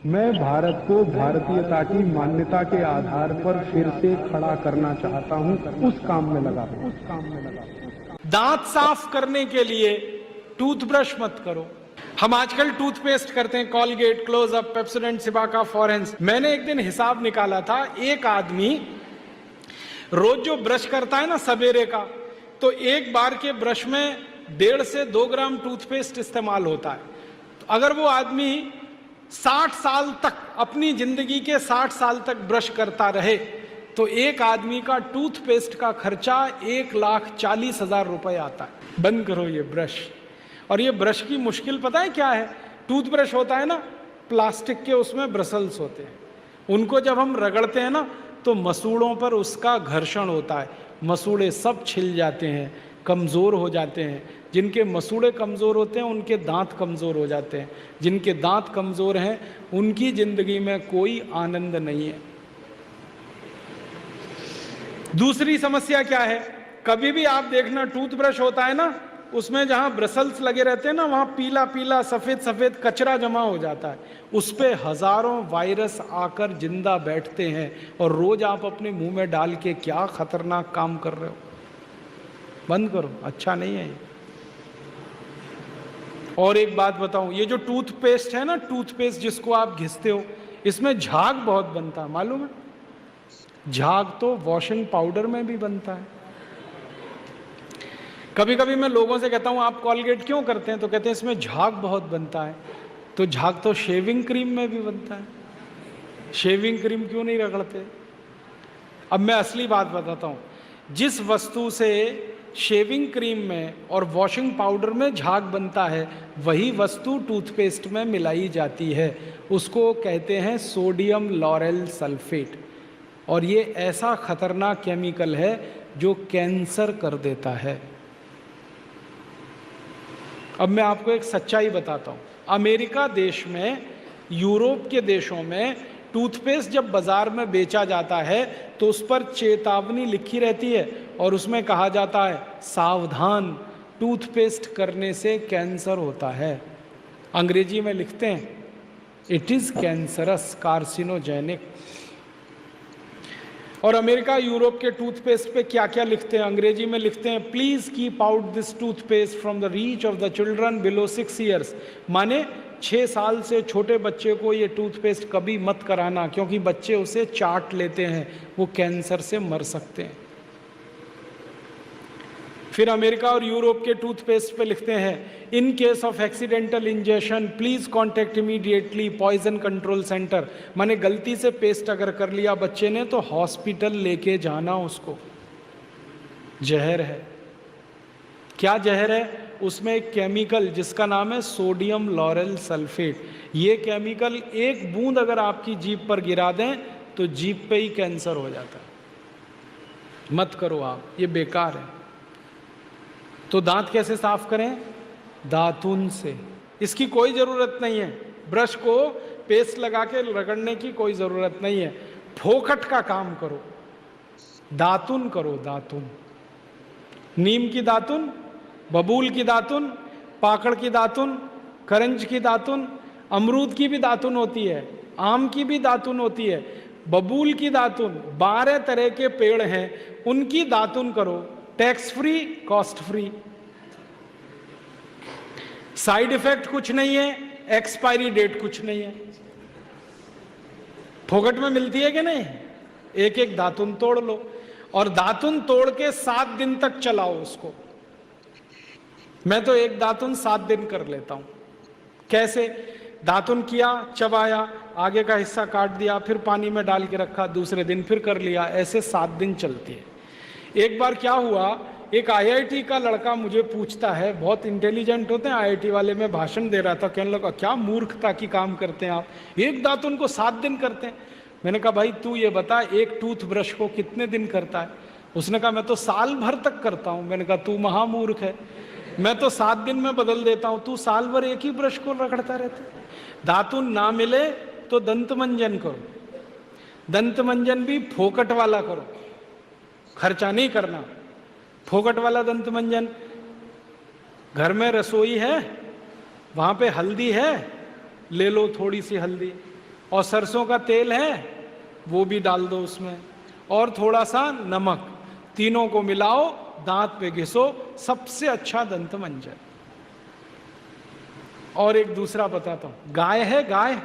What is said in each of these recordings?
मैं भारत को भारतीयता की मान्यता के आधार पर फिर से खड़ा करना चाहता हूं, उस काम में लगा हूं। दांत साफ करने के लिए टूथब्रश मत करो। हम आजकल टूथपेस्ट करते हैं, कॉलगेट, क्लोजअप, पेप्सोडेंट, सिबाका, फॉरेंस। मैंने एक दिन हिसाब निकाला था, एक आदमी रोज जो ब्रश करता है ना सवेरे का, तो एक बार के ब्रश में 1.5 से 2 ग्राम टूथपेस्ट इस्तेमाल होता है। तो अगर वो आदमी 60 साल तक, अपनी जिंदगी के 60 साल तक ब्रश करता रहे, तो एक आदमी का टूथपेस्ट का खर्चा 1,40,000 रुपए आता है। बंद करो ये ब्रश। और ये ब्रश की मुश्किल पता है क्या है? टूथब्रश होता है ना, प्लास्टिक के उसमें ब्रसल्स होते हैं, उनको जब हम रगड़ते हैं ना तो मसूड़ों पर उसका घर्षण होता है, मसूड़े सब छिल जाते हैं, कमज़ोर हो जाते हैं। जिनके मसूड़े कमज़ोर होते हैं उनके दांत कमज़ोर हो जाते हैं, जिनके दांत कमज़ोर हैं उनकी ज़िंदगी में कोई आनंद नहीं है। दूसरी समस्या क्या है? कभी भी आप देखना टूथब्रश होता है ना, उसमें जहां ब्रसल्स लगे रहते हैं ना, वहां पीला पीला सफेद सफेद कचरा जमा हो जाता है, उस पे हजारों वायरस आकर जिंदा बैठते हैं, और रोज आप अपने मुंह में डाल के क्या खतरनाक काम कर रहे हो। बंद करो, अच्छा नहीं है ये। और एक बात बताऊं, ये जो टूथपेस्ट है ना, टूथपेस्ट जिसको आप घिसते हो, इसमें झाग बहुत बनता है, मालूम है? झाग तो वॉशिंग पाउडर में भी बनता है। कभी कभी मैं लोगों से कहता हूं आप कॉलगेट क्यों करते हैं, तो कहते हैं इसमें झाग बहुत बनता है। तो झाग तो शेविंग क्रीम में भी बनता है, शेविंग क्रीम क्यों नहीं रगड़ते? अब मैं असली बात बताता हूं। जिस वस्तु से शेविंग क्रीम में और वॉशिंग पाउडर में झाग बनता है, वही वस्तु टूथपेस्ट में मिलाई जाती है। उसको कहते हैं सोडियम लॉरेल सल्फेट, और ये ऐसा खतरनाक केमिकल है जो कैंसर कर देता है। अब मैं आपको एक सच्चाई बताता हूँ। अमेरिका देश में, यूरोप के देशों में टूथपेस्ट जब बाजार में बेचा जाता है तो उस पर चेतावनी लिखी रहती है, और उसमें कहा जाता है सावधान, टूथपेस्ट करने से कैंसर होता है। अंग्रेजी में लिखते हैं इट इज़ कैंसरस, कार्सिनोजेनिक। और अमेरिका यूरोप के टूथपेस्ट पे क्या क्या लिखते हैं? अंग्रेजी में लिखते हैं please keep out this toothpaste from the reach of the children below 6 years. माने 6 साल से छोटे बच्चे को ये टूथपेस्ट कभी मत कराना, क्योंकि बच्चे उसे चाट लेते हैं, वो कैंसर से मर सकते हैं। फिर अमेरिका और यूरोप के टूथपेस्ट पे लिखते हैं in case of accidental injection please contact immediately poison control centre. माने गलती से पेस्ट अगर कर लिया बच्चे ने तो हॉस्पिटल लेके जाना उसको। जहर है। क्या जहर है? उसमें एक केमिकल जिसका नाम है सोडियम लॉरेल सल्फेट। ये केमिकल एक बूंद अगर आपकी जीभ पर गिरा दें तो जीभ पे ही कैंसर हो जाता है। मत करो आप, ये बेकार है। तो दांत कैसे साफ करें? दातुन से। इसकी कोई ज़रूरत नहीं है, ब्रश को पेस्ट लगा के रगड़ने की कोई ज़रूरत नहीं है। फोकट का काम करो, दातुन करो, दातुन। नीम की दातुन, बबूल की दातुन, पाकड़ की दातुन, करंज की दातुन, अमरूद की भी दातुन होती है, आम की भी दातुन होती है, बबूल की दातुन, 12 तरह के पेड़ हैं, उनकी दातुन करो। Tax free, cost free, side effect कुछ नहीं है, एक्सपायरी डेट कुछ नहीं है। फोकट में मिलती है कि नहीं? एक एक दातुन तोड़ लो, और दातुन तोड़ के 7 दिन तक चलाओ उसको। मैं तो एक दातुन 7 दिन कर लेता हूं। कैसे? दातुन किया, चबाया, आगे का हिस्सा काट दिया, फिर पानी में डाल के रखा, दूसरे दिन फिर कर लिया, ऐसे 7 दिन चलती है। एक बार क्या हुआ, एक आईआईटी का लड़का मुझे पूछता है, बहुत इंटेलिजेंट होते हैं आईआईटी वाले, में भाषण दे रहा था, कहने लगा क्या मूर्खता की काम करते हैं आप, एक दातुन को 7 दिन करते हैं। मैंने कहा भाई तू ये बता, एक टूथब्रश को कितने दिन करता है? उसने कहा मैं तो साल भर तक करता हूं। मैंने कहा तू महामूर्ख है, मैं तो 7 दिन में बदल देता हूं, तू साल भर एक ही ब्रश को रगड़ता रहता है। दातुन ना मिले तो दंत मंजन करो, दंत मंजन भी फोकट वाला करो, खर्चा नहीं करना। फोकट वाला दंत मंजन, घर में रसोई है, वहां पे हल्दी है, ले लो थोड़ी सी हल्दी, और सरसों का तेल है वो भी डाल दो उसमें, और थोड़ा सा नमक, तीनों को मिलाओ, दांत पे घिसो, सबसे अच्छा दंत मंजन। और एक दूसरा बताता हूं, गाय है, गाय,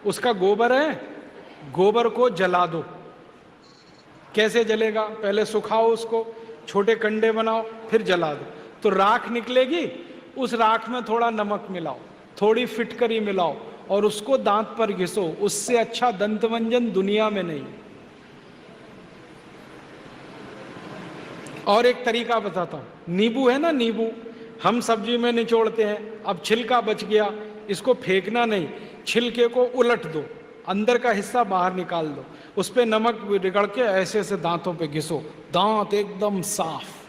उसका गोबर है, गोबर को जला दो। कैसे जलेगा? पहले सुखाओ उसको, छोटे कंडे बनाओ, फिर जला दो, तो राख निकलेगी। उस राख में थोड़ा नमक मिलाओ, थोड़ी फिटकरी मिलाओ और उसको दांत पर घिसो। उससे अच्छा दंत मंजन दुनिया में नहीं। और एक तरीका बताता हूं, नींबू है ना, नींबू हम सब्जी में निचोड़ते हैं, अब छिलका बच गया, इसको फेंकना नहीं, छिलके को उलट दो, अंदर का हिस्सा बाहर निकाल दो, उस पे नमक रगड़ के ऐसे ऐसे दांतों पे घिसो, दांत एकदम साफ।